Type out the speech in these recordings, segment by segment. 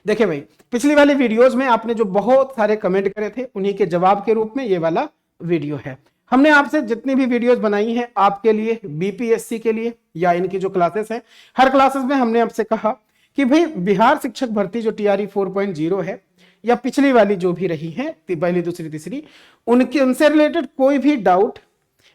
देखिए भाई, पिछली वाली वीडियोस में आपने जो बहुत सारे कमेंट करे थे उन्हीं के जवाब के रूप में ये वाला वीडियो है। हमने आपसे जितनी भी वीडियोस बनाई हैं आपके लिए, बीपीएससी के लिए या इनकी जो क्लासेस हैं, हर क्लासेस में हमने आपसे कहा कि भाई बिहार शिक्षक भर्ती जो टीआरई 4.0 है या पिछली वाली जो भी रही है, पहली दूसरी तीसरी, उनसे रिलेटेड कोई भी डाउट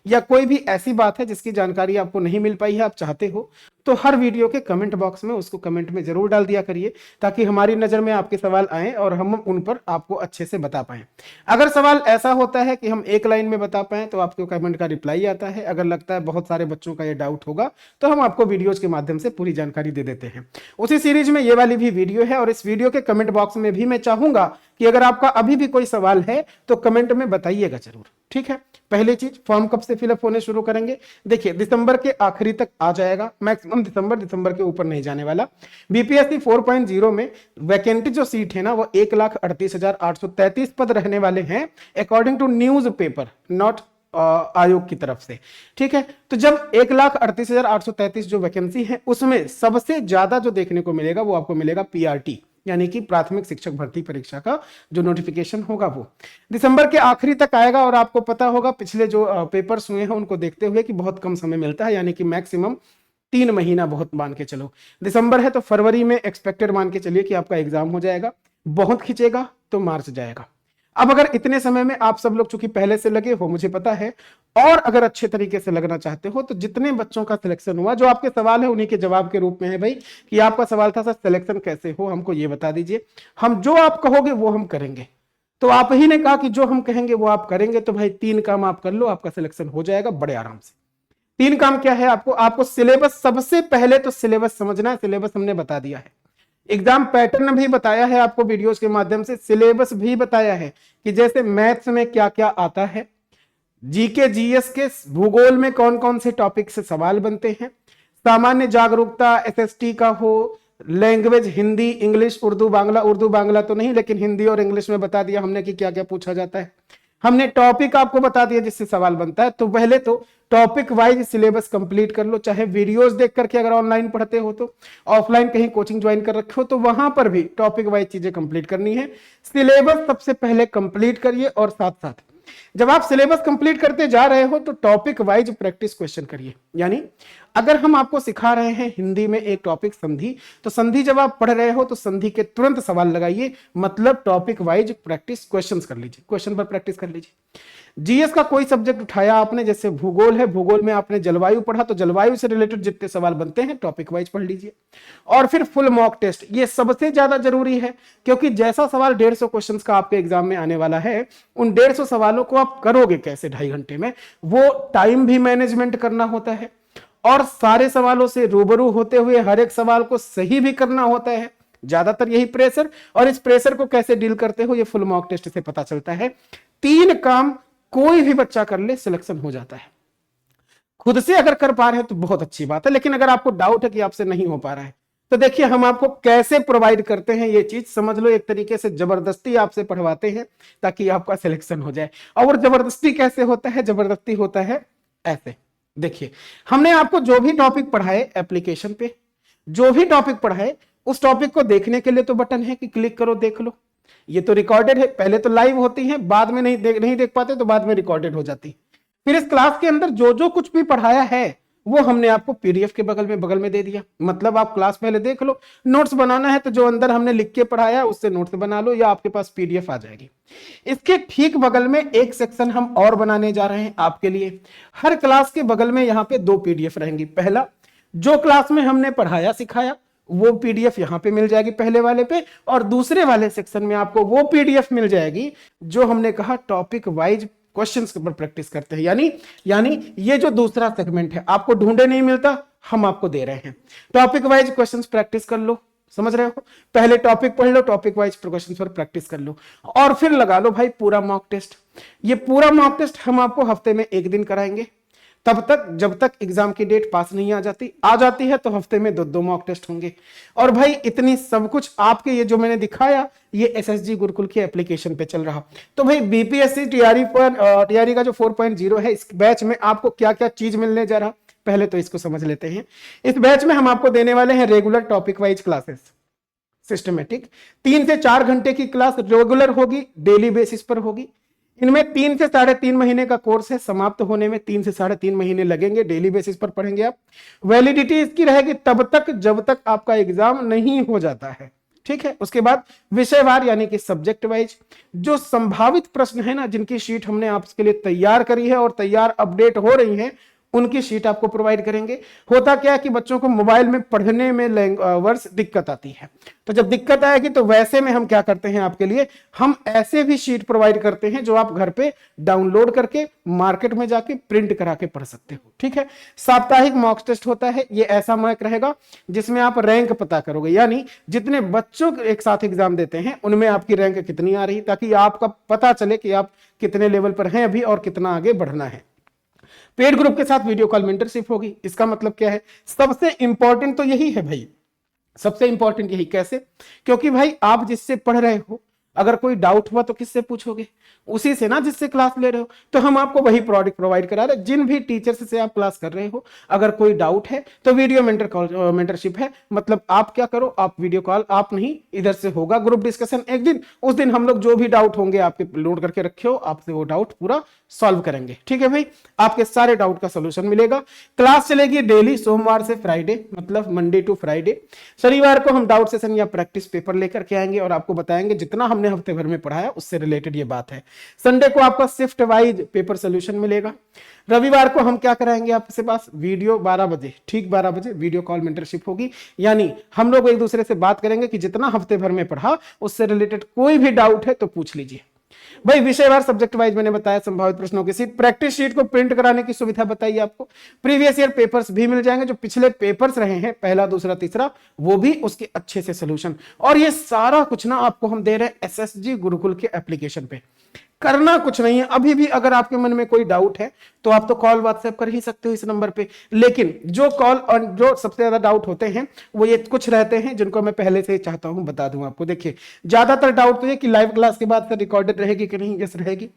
या कोई भी ऐसी बात है जिसकी जानकारी आपको नहीं मिल पाई है, आप चाहते हो तो हर वीडियो के कमेंट बॉक्स में उसको कमेंट में जरूर डाल दिया करिए, ताकि हमारी नजर में आपके सवाल आए और हम उन पर आपको अच्छे से बता पाए। अगर सवाल ऐसा होता है कि हम एक लाइन में बता पाए तो आपके कमेंट का रिप्लाई आता है। अगर लगता है बहुत सारे बच्चों का ये डाउट होगा तो हम आपको वीडियोज के माध्यम से पूरी जानकारी दे देते हैं। उसी सीरीज में ये वाली भी वीडियो है और इस वीडियो के कमेंट बॉक्स में भी मैं चाहूंगा कि अगर आपका अभी भी कोई सवाल है तो कमेंट में बताइएगा जरूर, ठीक है। पहली चीज, फॉर्म कब से फिलअप होने शुरू करेंगे? देखिए दिसंबर के आखिरी तक आ जाएगा, मैक्सिमम दिसंबर के ऊपर नहीं जाने वाला। बीपीएससी 4.0 में वैकेंटी जो सीट है ना वो 1,38,833 पद रहने वाले हैं, अकॉर्डिंग टू न्यूज पेपर, नॉट आयोग की तरफ से, ठीक है। तो जब 1,38,833 जो वैकेंसी है उसमें सबसे ज्यादा जो देखने को मिलेगा वो आपको मिलेगा पीआरटी, यानी कि प्राथमिक शिक्षक भर्ती परीक्षा का जो नोटिफिकेशन होगा वो दिसंबर के आखिरी तक आएगा। और आपको पता होगा पिछले जो पेपर्स हुए हैं उनको देखते हुए कि बहुत कम समय मिलता है, यानी कि मैक्सिमम 3 महीना बहुत मान के चलो। दिसंबर है तो फरवरी में एक्सपेक्टेड मान के चलिए कि आपका एग्जाम हो जाएगा। बहुत खींचेगा तो मार्च जाएगा। अब अगर इतने समय में आप सब लोग चूंकि पहले से लगे हो मुझे पता है, और अगर अच्छे तरीके से लगना चाहते हो तो जितने बच्चों का सिलेक्शन हुआ, जो आपके सवाल है उन्हीं के जवाब के रूप में है भाई कि आपका सवाल था सर सिलेक्शन कैसे हो, हमको ये बता दीजिए। हम जो आप कहोगे वो हम करेंगे। तो आप ही ने कहा कि जो हम कहेंगे वो आप करेंगे, तो भाई 3 काम आप कर लो, आपका सिलेक्शन हो जाएगा बड़े आराम से। 3 काम क्या है? आपको सिलेबस, सबसे पहले तो सिलेबस समझना है। सिलेबस हमने बता दिया है, एग्जाम पैटर्न भी बताया है आपको वीडियोस के माध्यम से, सिलेबस भी बताया है कि जैसे मैथ्स में क्या क्या आता है, जीके जीएस के भूगोल में कौन कौन से टॉपिक से सवाल बनते हैं, सामान्य जागरूकता एसएसटी का हो, लैंग्वेज हिंदी इंग्लिश उर्दू बांग्ला तो नहीं, लेकिन हिंदी और इंग्लिश में बता दिया हमने कि क्या क्या पूछा जाता है। हमने टॉपिक आपको बता दिया जिससे सवाल बनता है। तो पहले तो टॉपिक वाइज सिलेबस कंप्लीट कर लो, चाहे वीडियोस देख करके अगर ऑनलाइन पढ़ते हो तो, ऑफलाइन कहीं कोचिंग ज्वाइन कर रखे हो तो वहां पर भी टॉपिक वाइज चीजें कंप्लीट करनी है। सिलेबस सबसे पहले कंप्लीट करिए और साथ साथ जब आप सिलेबस कंप्लीट करते जा रहे हो तो टॉपिक वाइज प्रैक्टिस क्वेश्चन करिए। यानी अगर हम आपको सिखा रहे हैं हिंदी में एक टॉपिक संधि, तो संधि जब आप पढ़ रहे हो तो संधि के तुरंत सवाल लगाइए, मतलब टॉपिक वाइज प्रैक्टिस क्वेश्चंस कर लीजिए, क्वेश्चन पर प्रैक्टिस कर लीजिए। जीएस का कोई सब्जेक्ट उठाया आपने, जैसे भूगोल है, भूगोल में आपने जलवायु पढ़ा तो जलवायु से रिलेटेड जितने सवाल बनते हैं टॉपिक वाइज पढ़ लीजिए। और फिर फुल मॉक टेस्ट, ये सबसे ज्यादा जरूरी है, क्योंकि जैसा सवाल 150 क्वेश्चंस का आपके एग्जाम में आने वाला है, उन 150 सवालों को आप करोगे कैसे 2.5 घंटे में, वो टाइम भी मैनेजमेंट करना होता है और सारे सवालों से रूबरू होते हुए हर एक सवाल को सही भी करना होता है। ज्यादातर यही प्रेशर, और इस प्रेशर को कैसे डील करते हो ये फुल मॉक टेस्ट से पता चलता है। 3 काम कोई भी बच्चा कर ले, सिलेक्शन हो जाता है। खुद से अगर कर पा रहे हैं तो बहुत अच्छी बात है, लेकिन अगर आपको डाउट है कि आपसे नहीं हो पा रहा है तो देखिए हम आपको कैसे प्रोवाइड करते हैं, ये चीज समझ लो। एक तरीके से जबरदस्ती आपसे पढ़वाते हैं ताकि आपका सिलेक्शन हो जाए। और जबरदस्ती कैसे होता है? जबरदस्ती होता है ऐसे, देखिए हमने आपको जो भी टॉपिक पढ़ाए एप्लीकेशन पे, जो भी टॉपिक पढ़ाए उस टॉपिक को देखने के लिए तो बटन है कि क्लिक करो देख लो। ये तो रिकॉर्डेड है, पहले तो लाइव होती है, बाद में नहीं देख पाते तो बाद में रिकॉर्डेड हो जाती। फिर इस क्लास के अंदर जो जो कुछ भी पढ़ाया है वो हमने आपको पीडीएफ के बगल में दे दिया, मतलब आप क्लास पहले देख लो। नोट्स बनाना है तो जो अंदर हमने लिख के पढ़ाया उससे नोट्स बना लो या आपके पास पीडीएफ आ जाएगी। इसके ठीक बगल में एक सेक्शन हम और बनाने जा रहे हैं आपके लिए। हर क्लास के बगल में यहाँ पे 2 पीडीएफ रहेंगी। पहला, जो क्लास में हमने पढ़ाया सिखाया वो पीडीएफ यहाँ पे मिल जाएगी पहले वाले पे, और दूसरे वाले सेक्शन में आपको वो पीडीएफ मिल जाएगी जो हमने कहा टॉपिक वाइज क्वेश्चंस पर प्रैक्टिस करते हैं। यानी ये जो दूसरा सेगमेंट है आपको ढूंढे नहीं मिलता, हम आपको दे रहे हैं। टॉपिक वाइज क्वेश्चंस प्रैक्टिस कर लो, समझ रहे हो? पहले टॉपिक पढ़ लो, टॉपिक वाइज क्वेश्चंस पर प्रैक्टिस कर लो, और फिर लगा लो भाई पूरा मॉक टेस्ट। ये पूरा मॉक टेस्ट हम आपको हफ्ते में 1 दिन कराएंगे, तब तक जब तक एग्जाम की डेट पास नहीं आ जाती है तो हफ्ते में 2 मॉक टेस्ट होंगे। और भाई इतनी सब कुछ आपके ये जो मैंने दिखाया ये एसएसजी गुरुकुल की एप्लीकेशन पे चल रहा। तो भाई बीपीएससी टीआरई का जो 4.0 है, इस बैच में आपको क्या क्या चीज मिलने जा रहा, पहले तो इसको समझ लेते हैं। इस बैच में हम आपको देने वाले हैं regular topic wise classes, systematic. 3 से 4 घंटे की क्लास रेगुलर होगी, डेली बेसिस पर होगी। इनमें 3 से 3.5 महीने का कोर्स है, समाप्त होने में 3 से 3.5 महीने लगेंगे, डेली बेसिस पर पढ़ेंगे आप। वैलिडिटी इसकी रहेगी तब तक जब तक आपका एग्जाम नहीं हो जाता है, ठीक है। उसके बाद विषयवार यानी कि सब्जेक्ट वाइज जो संभावित प्रश्न है ना, जिनकी शीट हमने आपके लिए तैयार करी है और तैयार अपडेट हो रही है, उनकी शीट आपको प्रोवाइड करेंगे। होता क्या है कि बच्चों को मोबाइल में पढ़ने में वर्ड्स दिक्कत आती है, तो जब दिक्कत आएगी तो वैसे में हम क्या करते हैं आपके लिए, हम ऐसे भी शीट प्रोवाइड करते हैं जो आप घर पे डाउनलोड करके मार्केट में जाके प्रिंट करा के पढ़ सकते हो, ठीक है। साप्ताहिक मॉक टेस्ट होता है, ये ऐसा मॉक रहेगा जिसमें आप रैंक पता करोगे, यानी जितने बच्चों एक साथ एग्जाम देते हैं उनमें आपकी रैंक कितनी आ रही, ताकि आपका पता चले कि आप कितने लेवल पर हैं अभी और कितना आगे बढ़ना है। पेड ग्रुप के साथ वीडियो कॉल मेंटरशिप होगी। इसका मतलब क्या है, सबसे इंपॉर्टेंट तो यही है भाई, सबसे इंपॉर्टेंट यही। कैसे? क्योंकि भाई आप जिससे पढ़ रहे हो, अगर कोई डाउट हुआ तो किससे पूछोगे, उसी से ना जिससे क्लास ले रहे हो। तो हम आपको वही प्रोडक्ट प्रोवाइड करा रहे हैं, जिन भी टीचर्स से आप क्लास कर रहे हो, अगर कोई डाउट है तो वीडियो मेंटरशिप है। मतलब आप क्या करो, आप वीडियो कॉल, आप नहीं, इधर से होगा ग्रुप डिस्कशन एक दिन, उस दिन हम लोग जो भी डाउट होंगे आपके लोड करके रखे हो, आपसे वो डाउट पूरा सॉल्व करेंगे, ठीक है भाई। आपके सारे डाउट का सोल्यूशन मिलेगा। क्लास चलेगी डेली, सोमवार से फ्राइडे, मतलब मंडे टू फ्राइडे। शनिवार को हम डाउट सेशन या प्रैक्टिस पेपर लेकर के आएंगे और आपको बताएंगे जितना हमने हफ्ते भर में पढ़ाया उससे रिलेटेड ये बात है। संडे को आपका शिफ्ट वाइज पेपर सोल्यूशन मिलेगा। रविवार को हम क्या कराएंगे आपके पास, वीडियो 12 बजे, ठीक 12 बजे वीडियो कॉल मेंटरशिप होगी, यानी हम लोग एक दूसरे से बात करेंगे कि जितना हफ्ते भर में पढ़ा उससे रिलेटेड कोई भी डाउट है तो पूछ लीजिए भाई। विषयवार सब्जेक्ट वाइज मैंने बताया, संभावित प्रश्नों की सीट, प्रैक्टिस शीट को प्रिंट कराने की सुविधा बताइए आपको। प्रीवियस ईयर पेपर्स भी मिल जाएंगे, जो पिछले पेपर्स रहे हैं पहला दूसरा तीसरा, वो भी उसके अच्छे से सोल्यूशन। और ये सारा कुछ ना आपको हम दे रहे हैं एसएसजी गुरुकुल के एप्लीकेशन पे। करना कुछ नहीं है, अभी भी अगर आपके मन में कोई डाउट है तो आप तो कॉल व्हाट्सएप कर ही सकते हो इस नंबर पे। लेकिन जो कॉल और जो सबसे ज्यादा डाउट होते हैं वो ये कुछ रहते हैं जिनको मैं पहले से चाहता हूं बता दूं आपको। देखिए, ज्यादातर डाउट तो ये कि लाइव क्लास के बाद रिकॉर्डेड रहेगी कि नहीं। यस रहेगी।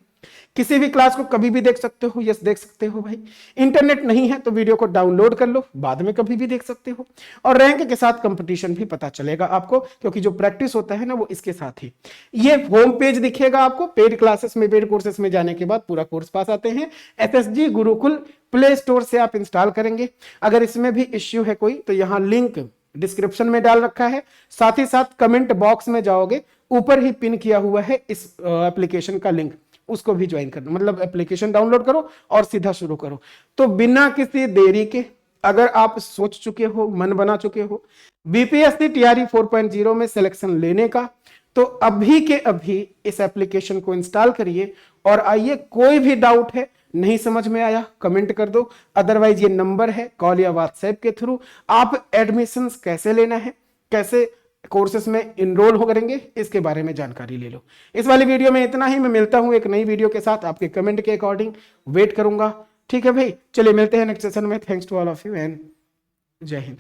किसी भी क्लास को कभी भी देख सकते हो। यस देख सकते हो भाई। इंटरनेट नहीं है तो वीडियो को डाउनलोड कर लो, बाद में कभी भी देख सकते हो। और रैंक के साथ कंपटीशन भी पता चलेगा आपको, क्योंकि जो प्रैक्टिस होता है ना वो इसके साथ ही। ये होम पेज दिखेगा आपको। पेड क्लासेस में, पेड कोर्सेस में जाने के बाद पूरा कोर्स पास आते हैं। एसएसजी गुरुकुल प्ले स्टोर से आप इंस्टॉल करेंगे। अगर इसमें भी इश्यू है कोई तो यहाँ लिंक डिस्क्रिप्शन में डाल रखा है, साथ ही साथ कमेंट बॉक्स में जाओगे, ऊपर ही पिन किया हुआ है इस एप्लीकेशन का लिंक, उसको भी ज्वाइन करना, मतलब एप्लीकेशन डाउनलोड करो और सीधा शुरू करो। तो बिना किसी देरी के, अगर आप सोच चुके हो, मन बना चुके हो बीपीएससी टीआरई 4.0 में सिलेक्शन लेने का, तो अभी के अभी इस एप्लीकेशन को इंस्टॉल करिए और आइए। कोई भी डाउट है, नहीं समझ में आया, कमेंट कर दो। अदरवाइज ये नंबर है, कॉल या व्हाट्सएप के थ्रू आप एडमिशंस कैसे लेना है, कैसे कोर्सेस में इनरोल हो करेंगे, इसके बारे में जानकारी ले लो। इस वाली वीडियो में इतना ही। मैं मिलता हूं एक नई वीडियो के साथ, आपके कमेंट के अकॉर्डिंग वेट करूंगा, ठीक है भाई। चलिए मिलते हैं नेक्स्ट सेशन में। Thanks to all of you and जय हिंद।